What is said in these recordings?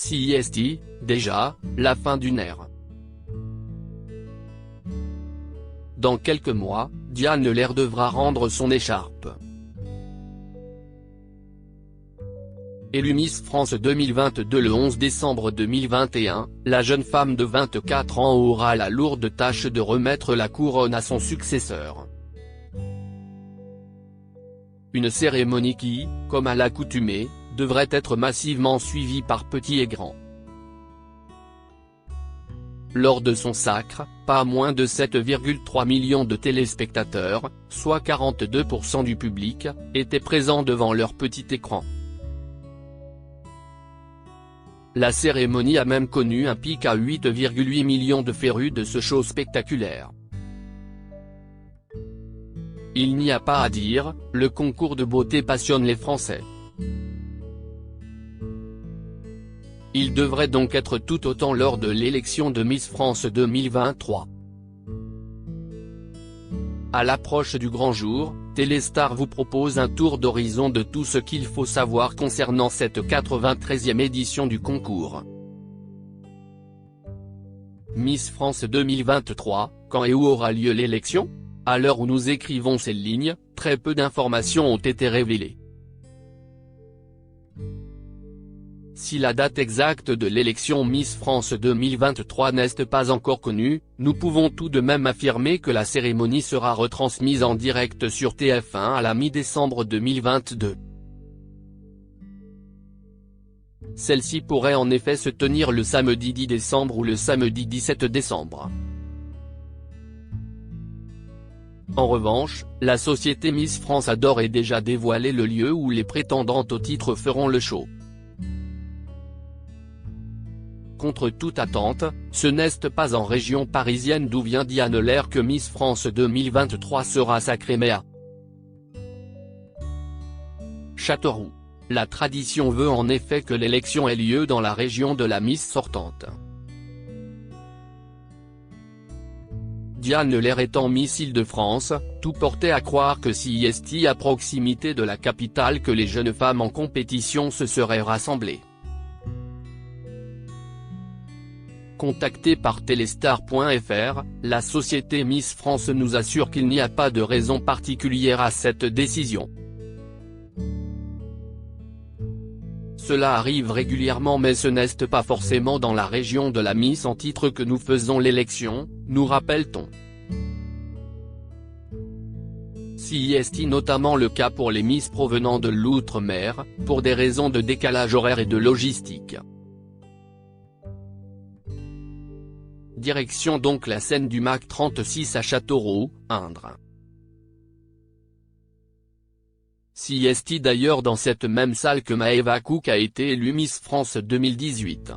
CIST, déjà, la fin d'une ère. Dans quelques mois, Diane Lair devra rendre son écharpe. Élue Miss France 2022 le 11 décembre 2021, la jeune femme de 24 ans aura la lourde tâche de remettre la couronne à son successeur. Une cérémonie qui, comme à l'accoutumée, devrait être massivement suivie par petits et grands. Lors de son sacre, pas moins de 7,3 millions de téléspectateurs, soit 42% du public, étaient présents devant leur petit écran. La cérémonie a même connu un pic à 8,8 millions de férus de ce show spectaculaire. Il n'y a pas à dire, le concours de beauté passionne les Français. Il devrait donc être tout autant lors de l'élection de Miss France 2023. À l'approche du grand jour, Téléstar vous propose un tour d'horizon de tout ce qu'il faut savoir concernant cette 93e édition du concours. Miss France 2023, quand et où aura lieu l'élection ? À l'heure où nous écrivons ces lignes, très peu d'informations ont été révélées. Si la date exacte de l'élection Miss France 2023 n'est pas encore connue, nous pouvons tout de même affirmer que la cérémonie sera retransmise en direct sur TF1 à la mi-décembre 2022. Celle-ci pourrait en effet se tenir le samedi 10 décembre ou le samedi 17 décembre. En revanche, la société Miss France a d'ores et déjà dévoilé le lieu où les prétendantes au titre feront le show. Contre toute attente, ce n'est pas en région parisienne d'où vient Diane Lair que Miss France 2023 sera sacrée mais à Châteauroux. La tradition veut en effet que l'élection ait lieu dans la région de la Miss sortante. Diane Lair étant Miss Île-de-France, tout portait à croire que CIST à proximité de la capitale que les jeunes femmes en compétition se seraient rassemblées. Contactée par Téléstar.fr, la société Miss France nous assure qu'il n'y a pas de raison particulière à cette décision. Cela arrive régulièrement mais ce n'est pas forcément dans la région de la Miss en titre que nous faisons l'élection, nous rappelle-t-on. CIST notamment le cas pour les Miss provenant de l'outre-mer, pour des raisons de décalage horaire et de logistique. Direction donc la scène du MAC 36 à Châteauroux, Indre. CIST d'ailleurs dans cette même salle que Maëva Cook a été élue Miss France 2018.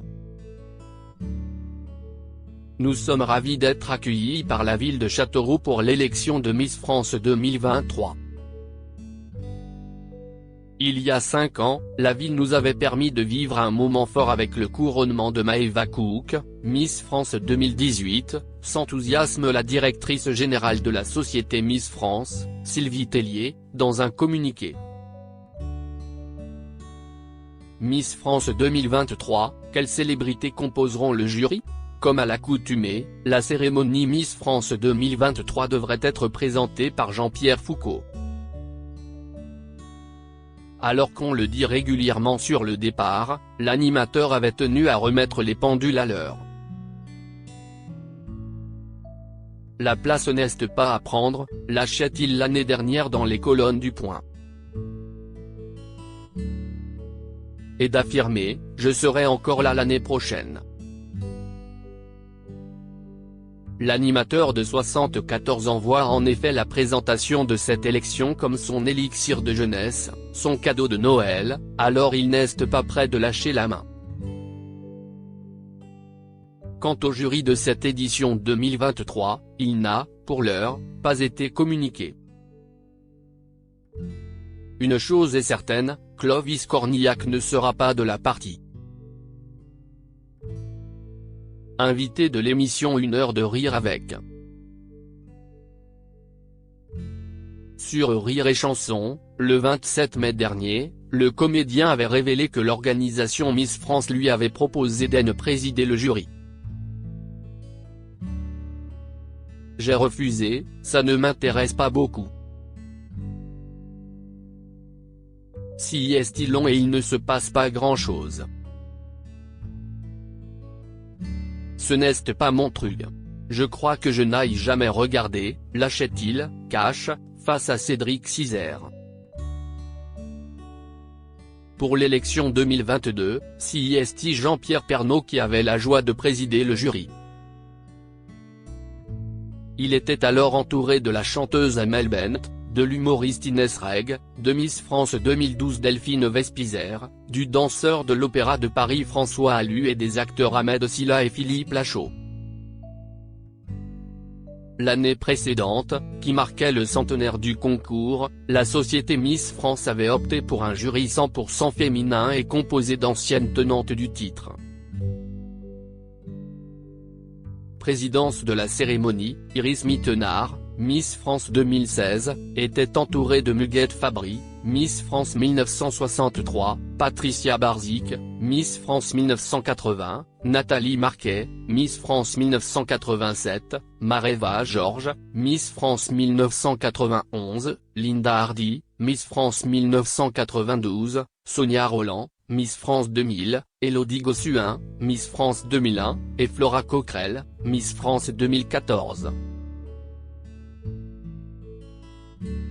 Nous sommes ravis d'être accueillis par la ville de Châteauroux pour l'élection de Miss France 2023. Il y a 5 ans, la ville nous avait permis de vivre un moment fort avec le couronnement de Maëva Cook, Miss France 2018, s'enthousiasme la directrice générale de la société Miss France, Sylvie Tellier, dans un communiqué. Miss France 2023, quelles célébrités composeront le jury ? Comme à l'accoutumée, la cérémonie Miss France 2023 devrait être présentée par Jean-Pierre Foucault. Alors qu'on le dit régulièrement sur le départ, l'animateur avait tenu à remettre les pendules à l'heure. La place n'est pas à prendre, lâchait-il l'année dernière dans les colonnes du Point. Et d'affirmer, je serai encore là l'année prochaine. L'animateur de 74 ans voit en effet la présentation de cette élection comme son élixir de jeunesse, son cadeau de Noël, alors il n'est pas prêt de lâcher la main. Quant au jury de cette édition 2023, il n'a, pour l'heure, pas été communiqué. Une chose est certaine, Clovis Cornillac ne sera pas de la partie. Invité de l'émission Une heure de rire avec. Sur Rire et Chanson, le 27 mai dernier, le comédien avait révélé que l'organisation Miss France lui avait proposé d'en présider le jury. J'ai refusé, ça ne m'intéresse pas beaucoup. Si est long et il ne se passe pas grand-chose. Ce n'est pas mon truc. Je crois que je n'aille jamais regarder, lâchait-il, cash, face à Cédric Cizère. Pour l'élection 2022, c'est Jean-Pierre Pernaut qui avait la joie de présider le jury. Il était alors entouré de la chanteuse Amel Bent, de l'humoriste Inès Reg, de Miss France 2012 Delphine Vespizer, du danseur de l'Opéra de Paris François Allu et des acteurs Ahmed Silla et Philippe Lachaud. L'année précédente, qui marquait le centenaire du concours, la société Miss France avait opté pour un jury 100% féminin et composé d'anciennes tenantes du titre. Présidence de la cérémonie, Iris Mittenard, Miss France 2016, était entourée de Muguette Fabry, Miss France 1963, Patricia Barzik, Miss France 1980, Nathalie Marquet, Miss France 1987, Mareva Georges, Miss France 1991, Linda Hardy, Miss France 1992, Sonia Roland, Miss France 2000, Élodie Gossuin, Miss France 2001, et Flora Coquerel, Miss France 2014.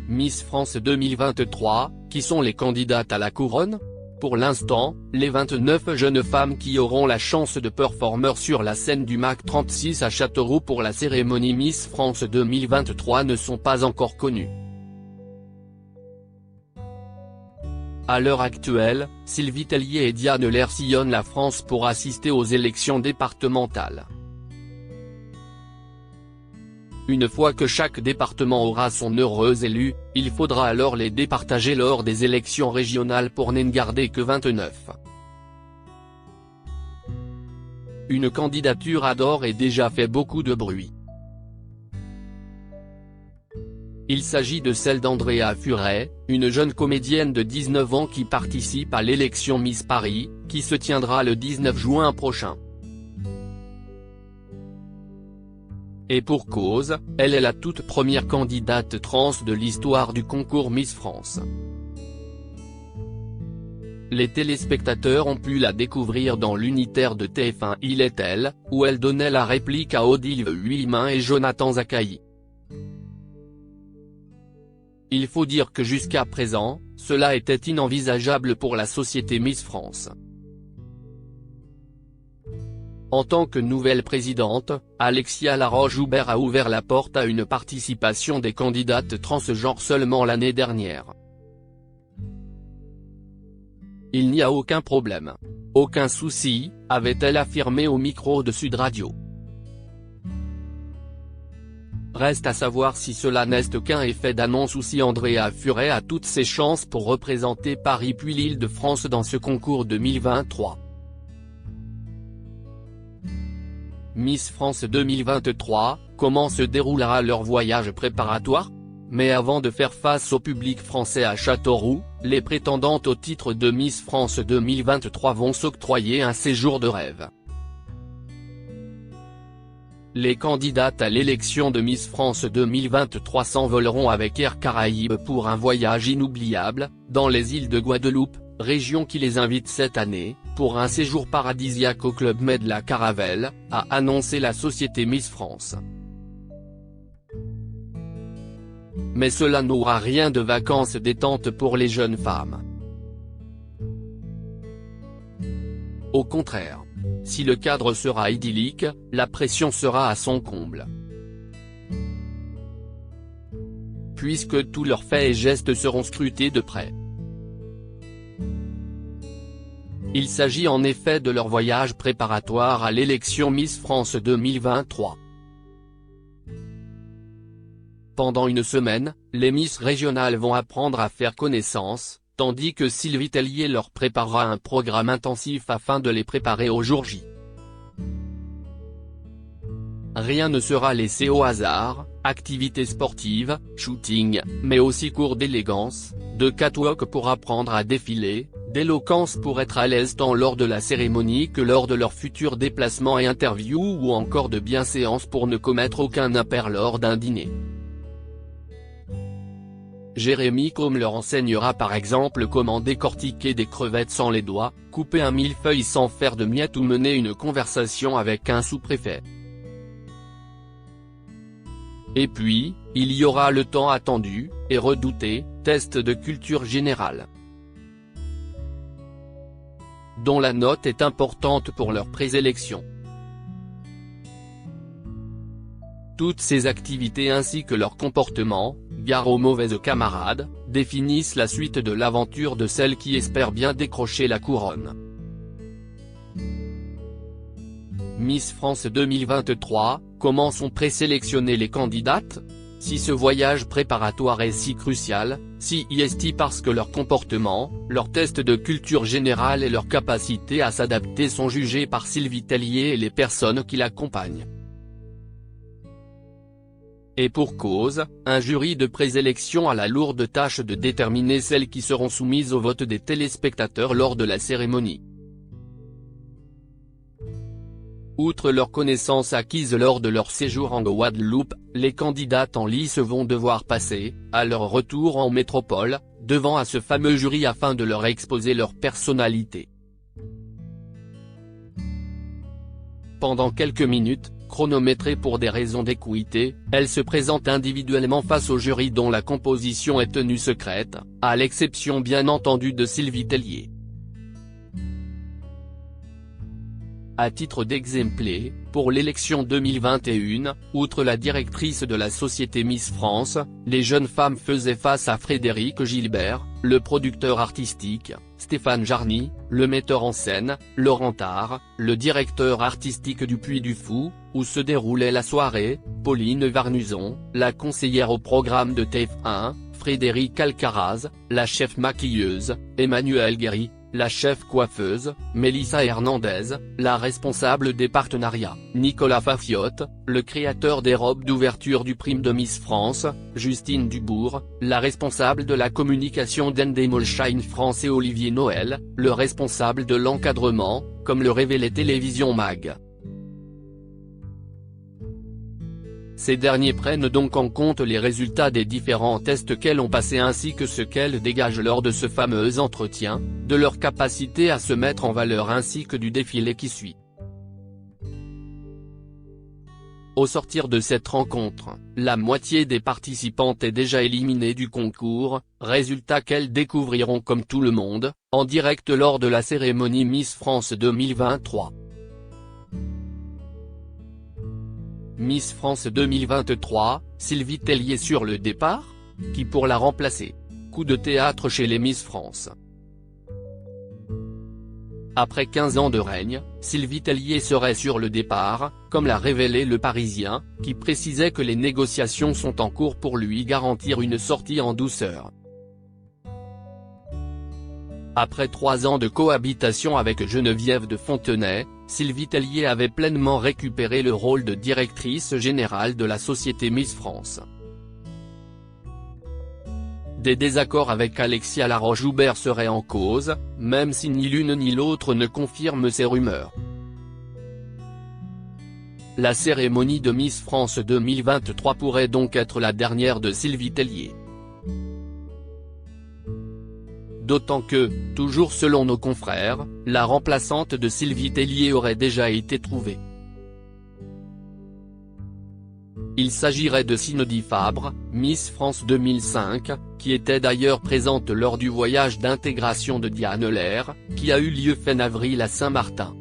Miss France 2023, qui sont les candidates à la couronne? Pour l'instant, les 29 jeunes femmes qui auront la chance de performer sur la scène du MAC 36 à Châteauroux pour la cérémonie Miss France 2023 ne sont pas encore connues. À l'heure actuelle, Sylvie Tellier et Diane Lair sillonnent la France pour assister aux élections départementales. Une fois que chaque département aura son heureux élu, il faudra alors les départager lors des élections régionales pour n'en garder que 29. Une candidature adore et déjà fait beaucoup de bruit. Il s'agit de celle d'Andrea Furet, une jeune comédienne de 19 ans qui participe à l'élection Miss Paris, qui se tiendra le 19 juin prochain. Et pour cause, elle est la toute première candidate trans de l'histoire du concours Miss France. Les téléspectateurs ont pu la découvrir dans l'unitaire de TF1 Il est elle, où elle donnait la réplique à Odile Huillemin et Jonathan Zakaï. Il faut dire que jusqu'à présent, cela était inenvisageable pour la société Miss France. En tant que nouvelle présidente, Alexia Laroche-Joubert a ouvert la porte à une participation des candidates transgenres seulement l'année dernière. Il n'y a aucun problème. Aucun souci, avait-elle affirmé au micro de Sud Radio. Reste à savoir si cela n'est qu'un effet d'annonce ou si Andrea Furet a toutes ses chances pour représenter Paris puis l'Île-de-France dans ce concours 2023. Miss France 2023, comment se déroulera leur voyage préparatoire? Mais avant de faire face au public français à Châteauroux, les prétendantes au titre de Miss France 2023 vont s'octroyer un séjour de rêve. Les candidates à l'élection de Miss France 2023 s'envoleront avec Air Caraïbes pour un voyage inoubliable, dans les îles de Guadeloupe, région qui les invite cette année, pour un séjour paradisiaque au Club Med la Caravelle, a annoncé la société Miss France. Mais cela n'aura rien de vacances détente pour les jeunes femmes. Au contraire. Si le cadre sera idyllique, la pression sera à son comble. Puisque tous leurs faits et gestes seront scrutés de près. Il s'agit en effet de leur voyage préparatoire à l'élection Miss France 2023. Pendant une semaine, les Miss régionales vont apprendre à faire connaissance, tandis que Sylvie Tellier leur préparera un programme intensif afin de les préparer au jour J. rien ne sera laissé au hasard, activités sportives, shooting, mais aussi cours d'élégance, de catwalk pour apprendre à défiler, d'éloquence pour être à l'aise tant lors de la cérémonie que lors de leurs futurs déplacements et interviews ou encore de bienséance pour ne commettre aucun impair lors d'un dîner. Jérémy Combe leur enseignera par exemple comment décortiquer des crevettes sans les doigts, couper un millefeuille sans faire de miettes ou mener une conversation avec un sous-préfet. Et puis, il y aura le temps attendu, et redouté, test de culture générale, dont la note est importante pour leur présélection. Toutes ces activités ainsi que leur comportement, gare aux mauvaises camarades, définissent la suite de l'aventure de celle qui espère bien décrocher la couronne. Miss France 2023, comment sont présélectionnées les candidates ? Si ce voyage préparatoire est si crucial, si est parce que leur comportement, leur test de culture générale et leur capacité à s'adapter sont jugés par Sylvie Tellier et les personnes qui l'accompagnent. Et pour cause, un jury de présélection a la lourde tâche de déterminer celles qui seront soumises au vote des téléspectateurs lors de la cérémonie. Outre leurs connaissances acquises lors de leur séjour en Guadeloupe, les candidates en lice vont devoir passer, à leur retour en métropole, devant ce fameux jury afin de leur exposer leur personnalité. Pendant quelques minutes, chronométrées pour des raisons d'équité, elles se présentent individuellement face au jury dont la composition est tenue secrète, à l'exception bien entendu de Sylvie Tellier. À titre d'exemple, pour l'élection 2021, outre la directrice de la société Miss France, les jeunes femmes faisaient face à Frédéric Gilbert, le producteur artistique, Stéphane Jarny, le metteur en scène, Laurent Tard, le directeur artistique du Puy du Fou, où se déroulait la soirée, Pauline Varnuzon, la conseillère au programme de TF1, Frédéric Alcaraz, la chef maquilleuse, Emmanuelle Guéry, la chef coiffeuse, Mélissa Hernandez, la responsable des partenariats, Nicolas Fafiotte, le créateur des robes d'ouverture du prime de Miss France, Justine Dubourg, la responsable de la communication d'Endemolshine France et Olivier Noël, le responsable de l'encadrement, comme le révélait Télévision Mag. Ces derniers prennent donc en compte les résultats des différents tests qu'elles ont passés ainsi que ce qu'elles dégagent lors de ce fameux entretien, de leur capacité à se mettre en valeur ainsi que du défilé qui suit. Au sortir de cette rencontre, la moitié des participantes est déjà éliminée du concours, résultat qu'elles découvriront comme tout le monde, en direct lors de la cérémonie Miss France 2023. Miss France 2023, Sylvie Tellier sur le départ ? Qui pour la remplacer ? Coup de théâtre chez les Miss France. Après 15 ans de règne, Sylvie Tellier serait sur le départ, comme l'a révélé Le Parisien, qui précisait que les négociations sont en cours pour lui garantir une sortie en douceur. Après 3 ans de cohabitation avec Geneviève de Fontenay, Sylvie Tellier avait pleinement récupéré le rôle de directrice générale de la société Miss France. Des désaccords avec Alexia Laroche-Joubert seraient en cause, même si ni l'une ni l'autre ne confirment ces rumeurs. La cérémonie de Miss France 2023 pourrait donc être la dernière de Sylvie Tellier. D'autant que, toujours selon nos confrères, la remplaçante de Sylvie Tellier aurait déjà été trouvée. Il s'agirait de Cindy Fabre, Miss France 2005, qui était d'ailleurs présente lors du voyage d'intégration de Diane Lair, qui a eu lieu fin avril à Saint-Martin.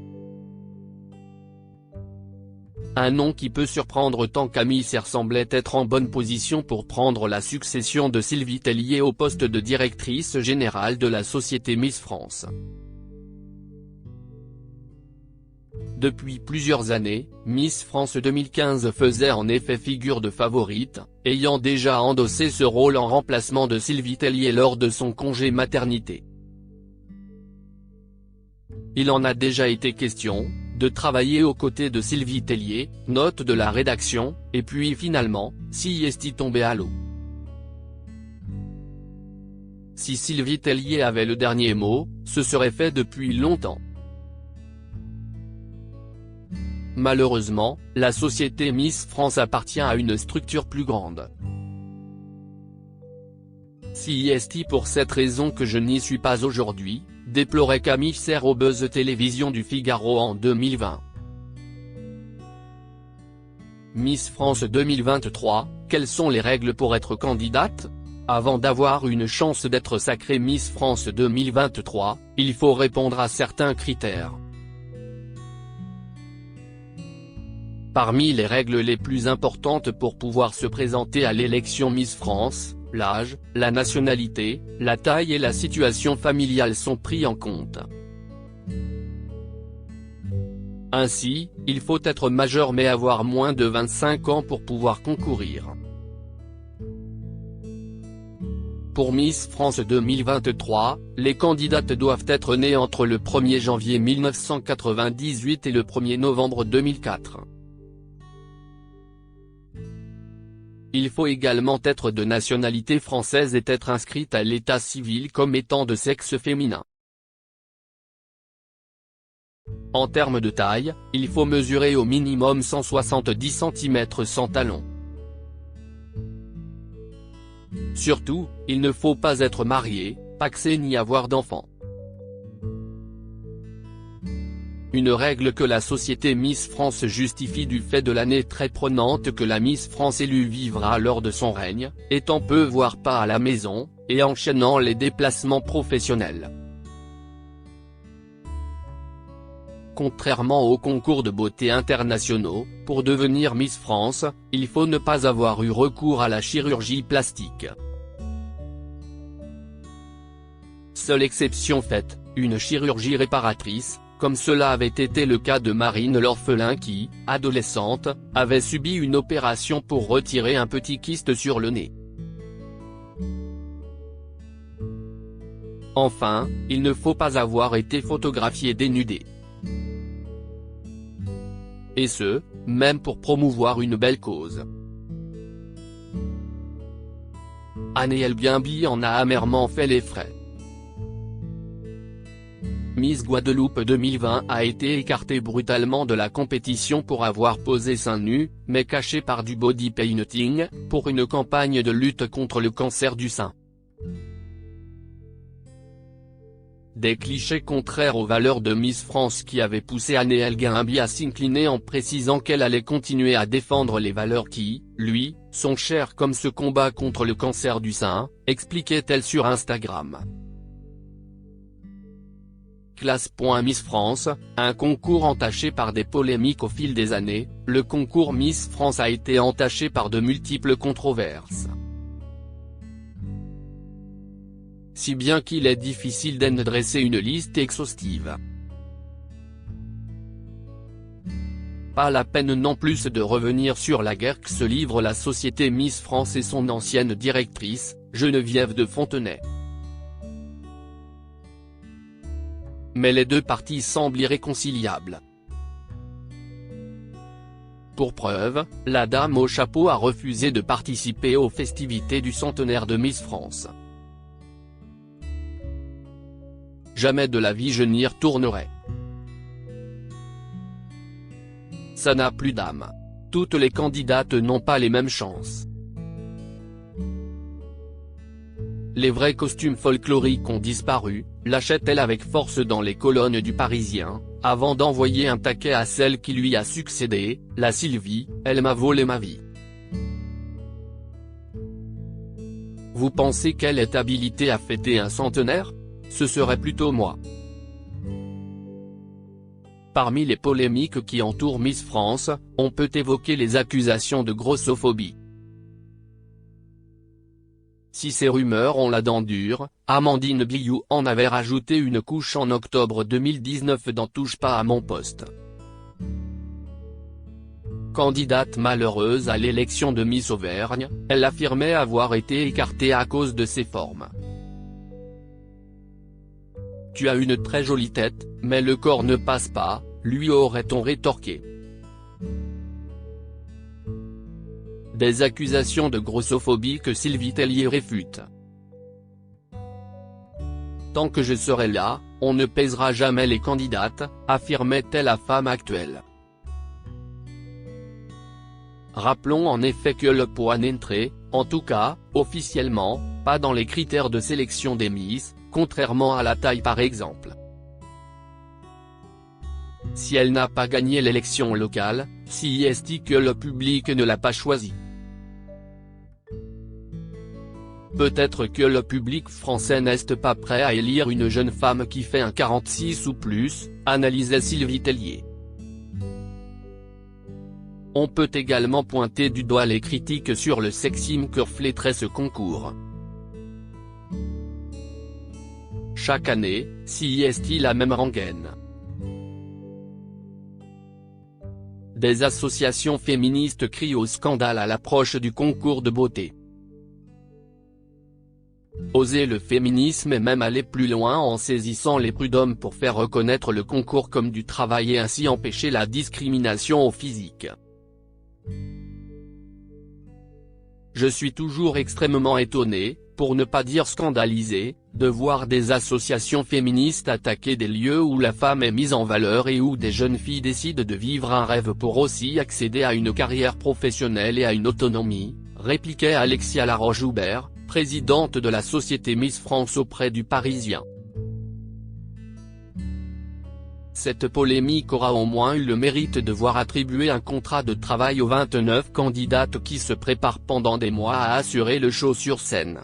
Un nom qui peut surprendre tant qu'Amiss semblait être en bonne position pour prendre la succession de Sylvie Tellier au poste de directrice générale de la société Miss France. Depuis plusieurs années, Miss France 2015 faisait en effet figure de favorite, ayant déjà endossé ce rôle en remplacement de Sylvie Tellier lors de son congé maternité. Il en a déjà été question, de travailler aux côtés de Sylvie Tellier, note de la rédaction, et puis finalement, si est tombé à l'eau. Si Sylvie Tellier avait le dernier mot, ce serait fait depuis longtemps. Malheureusement, la société Miss France appartient à une structure plus grande. C'est pour cette raison que je n'y suis pas aujourd'hui, déplorait Camille Serre au Buzz Télévision du Figaro en 2020. Miss France 2023, quelles sont les règles pour être candidate ? Avant d'avoir une chance d'être sacrée Miss France 2023, il faut répondre à certains critères. Parmi les règles les plus importantes pour pouvoir se présenter à l'élection Miss France, l'âge, la nationalité, la taille et la situation familiale sont pris en compte. Ainsi, il faut être majeur mais avoir moins de 25 ans pour pouvoir concourir. Pour Miss France 2023, les candidates doivent être nées entre le 1er janvier 1998 et le 1er novembre 2004. Il faut également être de nationalité française et être inscrite à l'état civil comme étant de sexe féminin. En termes de taille, il faut mesurer au minimum 170 cm sans talons. Surtout, il ne faut pas être marié, pacsé ni avoir d'enfant. Une règle que la société Miss France justifie du fait de l'année très prenante que la Miss France élue vivra lors de son règne, étant peu voire pas à la maison, et enchaînant les déplacements professionnels. Contrairement aux concours de beauté internationaux, pour devenir Miss France, il faut ne pas avoir eu recours à la chirurgie plastique. Seule exception faite, une chirurgie réparatrice, comme cela avait été le cas de Marine l'orphelin qui, adolescente, avait subi une opération pour retirer un petit kyste sur le nez. Enfin, il ne faut pas avoir été photographié dénudé. Et ce, même pour promouvoir une belle cause. Anne Bienbi en a amèrement fait les frais. Miss Guadeloupe 2020 a été écartée brutalement de la compétition pour avoir posé seins nus, mais cachée par du body painting, pour une campagne de lutte contre le cancer du sein. Des clichés contraires aux valeurs de Miss France qui avaient poussé Anne Bienbi à s'incliner en précisant qu'elle allait continuer à défendre les valeurs qui, lui, sont chères comme ce combat contre le cancer du sein, expliquait-elle sur Instagram. Classe.Miss France, un concours entaché par des polémiques au fil des années, le concours Miss France a été entaché par de multiples controverses. Si bien qu'il est difficile d'en dresser une liste exhaustive. Pas la peine non plus de revenir sur la guerre que se livre la société Miss France et son ancienne directrice, Geneviève de Fontenay. Mais les deux parties semblent irréconciliables. Pour preuve, la dame au chapeau a refusé de participer aux festivités du centenaire de Miss France. Jamais de la vie je n'y retournerai. Ça n'a plus d'âme. Toutes les candidates n'ont pas les mêmes chances. Les vrais costumes folkloriques ont disparu, lâchait-elle avec force dans les colonnes du Parisien, avant d'envoyer un taquet à celle qui lui a succédé, la Sylvie, elle m'a volé ma vie. Vous pensez qu'elle est habilitée à fêter un centenaire ? Ce serait plutôt moi. Parmi les polémiques qui entourent Miss France, on peut évoquer les accusations de grossophobie. Si ces rumeurs ont la dent dure, Amandine Biou en avait rajouté une couche en octobre 2019 dans Touche pas à mon poste. Candidate malheureuse à l'élection de Miss Auvergne, elle affirmait avoir été écartée à cause de ses formes. Tu as une très jolie tête, mais le corps ne passe pas, lui aurait-on rétorqué. Des accusations de grossophobie que Sylvie Tellier réfute. Tant que je serai là, on ne pèsera jamais les candidates, affirmait-elle la femme actuelle. Rappelons en effet que le poids n'entrait, en tout cas, officiellement, pas dans les critères de sélection des Miss, contrairement à la taille par exemple. Si elle n'a pas gagné l'élection locale, si est-il que le public ne l'a pas choisie. Peut-être que le public français n'est pas prêt à élire une jeune femme qui fait un 46 ou plus, analysait Sylvie Tellier. On peut également pointer du doigt les critiques sur le sexisme que reflèterait ce concours. Chaque année, si est-il la même rengaine. Des associations féministes crient au scandale à l'approche du concours de beauté. Oser le féminisme et même aller plus loin en saisissant les prud'hommes pour faire reconnaître le concours comme du travail et ainsi empêcher la discrimination au physique. Je suis toujours extrêmement étonné, pour ne pas dire scandalisé, de voir des associations féministes attaquer des lieux où la femme est mise en valeur et où des jeunes filles décident de vivre un rêve pour aussi accéder à une carrière professionnelle et à une autonomie, répliquait Alexia Laroche-Joubert, présidente de la société Miss France auprès du Parisien. Cette polémique aura au moins eu le mérite de voir attribuer un contrat de travail aux 29 candidates qui se préparent pendant des mois à assurer le show sur scène.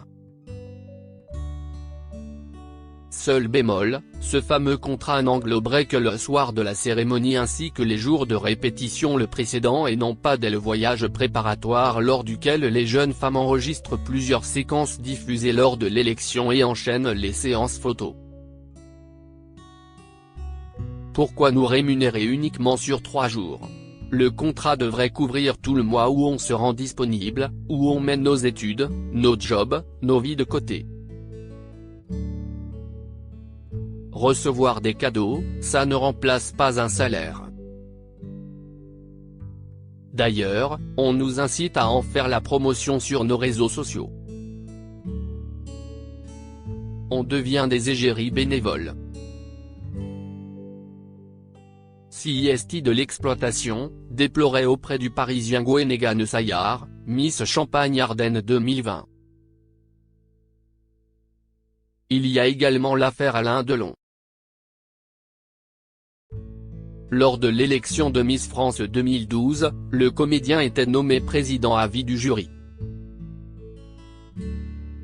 Seul bémol, ce fameux contrat n'engloberait que le soir de la cérémonie ainsi que les jours de répétition le précédent et non pas dès le voyage préparatoire lors duquel les jeunes femmes enregistrent plusieurs séquences diffusées lors de l'élection et enchaînent les séances photos. Pourquoi nous rémunérer uniquement sur 3 jours ? Le contrat devrait couvrir tout le mois où on se rend disponible, où on mène nos études, nos jobs, nos vies de côté. Recevoir des cadeaux, ça ne remplace pas un salaire. D'ailleurs, on nous incite à en faire la promotion sur nos réseaux sociaux. On devient des égéries bénévoles. CIST de l'exploitation, déplorait auprès du Parisien Gwenaëlle Sayard, Miss Champagne-Ardenne 2020. Il y a également l'affaire Alain Delon. Lors de l'élection de Miss France 2012, le comédien était nommé président à vie du jury.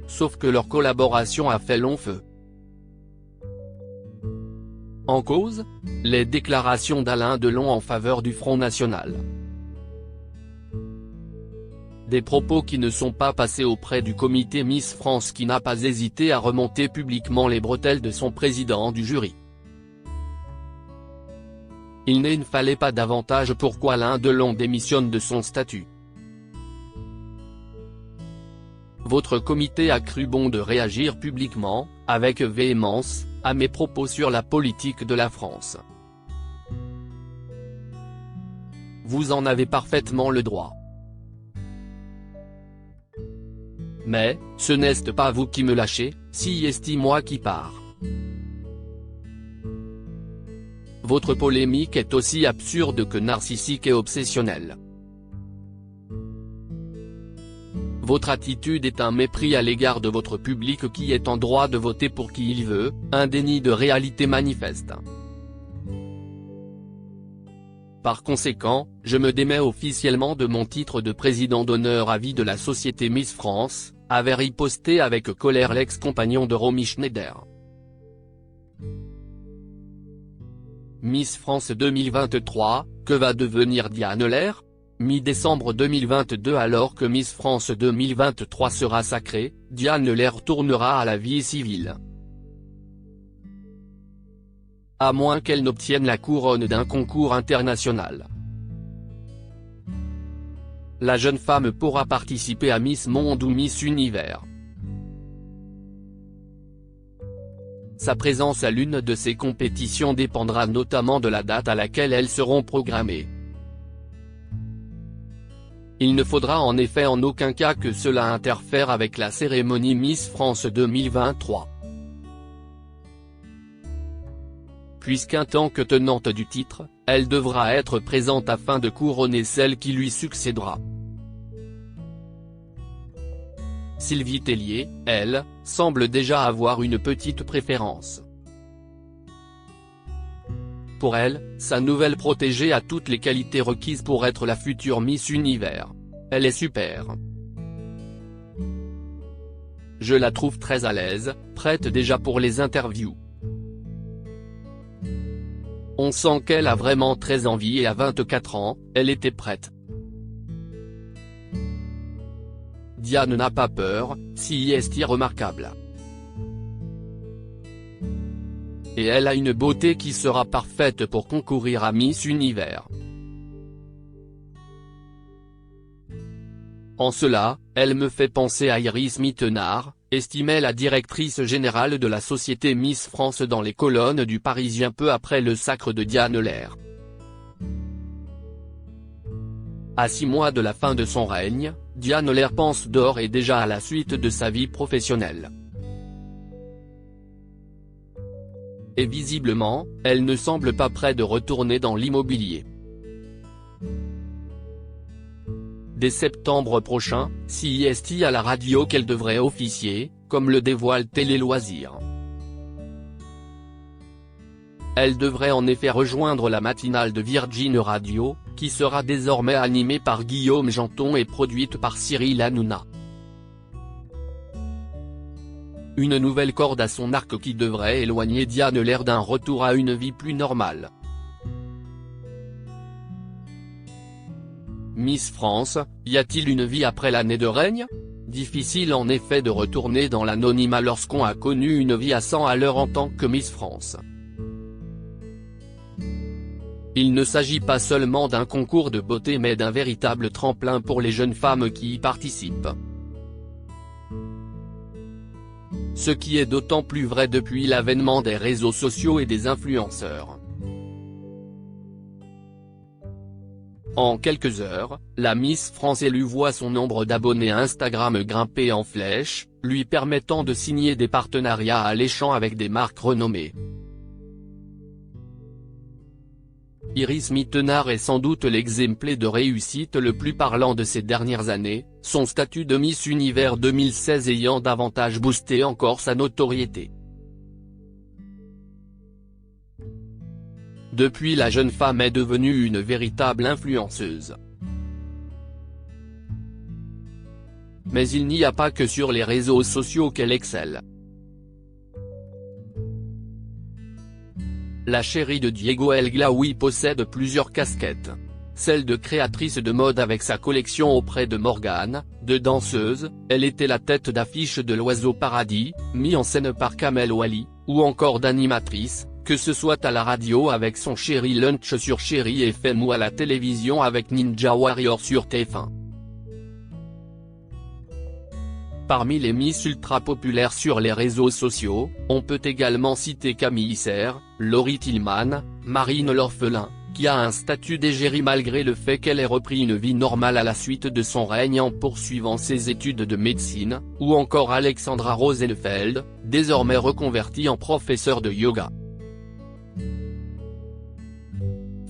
Sauf que leur collaboration a fait long feu. En cause, les déclarations d'Alain Delon en faveur du Front National. Des propos qui ne sont pas passés auprès du comité Miss France qui n'a pas hésité à remonter publiquement les bretelles de son président du jury. Il ne fallait pas davantage pourquoi Alain Delon démissionne de son statut. Votre comité a cru bon de réagir publiquement, avec véhémence, à mes propos sur la politique de la France. Vous en avez parfaitement le droit. Mais, ce n'est pas vous qui me lâchez, si est moi qui pars. Votre polémique est aussi absurde que narcissique et obsessionnelle. Votre attitude est un mépris à l'égard de votre public qui est en droit de voter pour qui il veut, un déni de réalité manifeste. Par conséquent, je me démets officiellement de mon titre de président d'honneur à vie de la société Miss France, avait riposté avec colère l'ex-compagnon de Romy Schneider. Miss France 2023, que va devenir Diane Lair ? Mi-décembre 2022 alors que Miss France 2023 sera sacrée, Diane Lair retournera à la vie civile. À moins qu'elle n'obtienne la couronne d'un concours international. La jeune femme pourra participer à Miss Monde ou Miss Univers. Sa présence à l'une de ces compétitions dépendra notamment de la date à laquelle elles seront programmées. Il ne faudra en effet en aucun cas que cela interfère avec la cérémonie Miss France 2023. Puisqu'en tant que tenante du titre, elle devra être présente afin de couronner celle qui lui succédera. Sylvie Tellier, elle, semble déjà avoir une petite préférence. Pour elle, sa nouvelle protégée a toutes les qualités requises pour être la future Miss Univers. Elle est super. Je la trouve très à l'aise, prête déjà pour les interviews. On sent qu'elle a vraiment très envie et à 24 ans, elle était prête. Diane n'a pas peur, si est remarquable. Et elle a une beauté qui sera parfaite pour concourir à Miss Univers. En cela, elle me fait penser à Iris Mittenard, estimait la directrice générale de la société Miss France dans les colonnes du Parisien peu après le sacre de Diane Lair. À 6 mois de la fin de son règne, Diane Lair pense d'ores et déjà à la suite de sa vie professionnelle. Et visiblement, elle ne semble pas près de retourner dans l'immobilier. Dès septembre prochain, c'est à la radio qu'elle devrait officier, comme le dévoile Télé Loisirs. Elle devrait en effet rejoindre la matinale de Virgin Radio, qui sera désormais animée par Guillaume Janton et produite par Cyril Hanouna. Une nouvelle corde à son arc qui devrait éloigner Diane Lair d'un retour à une vie plus normale. Miss France, y a-t-il une vie après l'année de règne? Difficile en effet de retourner dans l'anonymat lorsqu'on a connu une vie à 100 à l'heure en tant que Miss France. Il ne s'agit pas seulement d'un concours de beauté mais d'un véritable tremplin pour les jeunes femmes qui y participent. Ce qui est d'autant plus vrai depuis l'avènement des réseaux sociaux et des influenceurs. En quelques heures, la Miss France élue voit son nombre d'abonnés Instagram grimper en flèche, lui permettant de signer des partenariats alléchants avec des marques renommées. Iris Mittenard est sans doute l'exemple de réussite le plus parlant de ces dernières années, son statut de Miss Univers 2016 ayant davantage boosté encore sa notoriété. Depuis, la jeune femme est devenue une véritable influenceuse. Mais il n'y a pas que sur les réseaux sociaux qu'elle excelle. La chérie de Diego El Glaoui possède plusieurs casquettes. Celle de créatrice de mode avec sa collection auprès de Morgane, de danseuse, elle était la tête d'affiche de l'Oiseau Paradis, mis en scène par Kamel Ouali, ou encore d'animatrice, que ce soit à la radio avec son Chéri Lunch sur Chéri FM ou à la télévision avec Ninja Warrior sur TF1. Parmi les Miss ultra populaires sur les réseaux sociaux, on peut également citer Camille Serre, Laurie Tillman, Marine l'Orphelin, qui a un statut d'égérie malgré le fait qu'elle ait repris une vie normale à la suite de son règne en poursuivant ses études de médecine, ou encore Alexandra Rosenfeld, désormais reconvertie en professeure de yoga.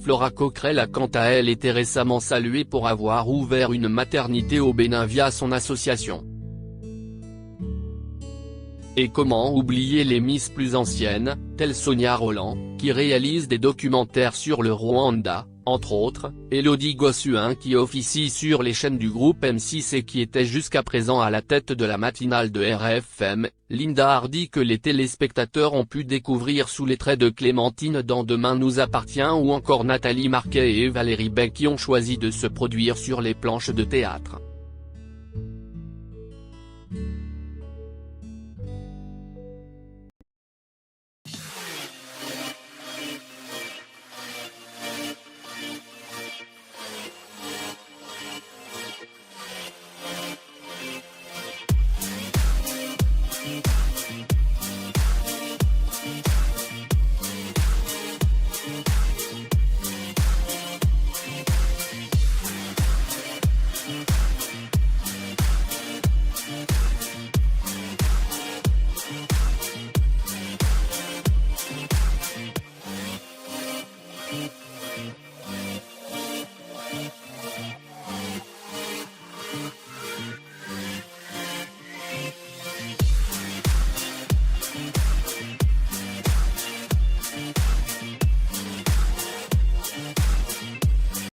Flora Coquerel a quant à elle été récemment saluée pour avoir ouvert une maternité au Bénin via son association. Et comment oublier les Miss plus anciennes, telles Sonia Rolland, qui réalise des documentaires sur le Rwanda, entre autres, Elodie Gossuin qui officie sur les chaînes du groupe M6 et qui était jusqu'à présent à la tête de la matinale de RFM, Linda Hardy que les téléspectateurs ont pu découvrir sous les traits de Clémentine dans Demain nous appartient ou encore Nathalie Marquet et Valérie Bay qui ont choisi de se produire sur les planches de théâtre. Bye.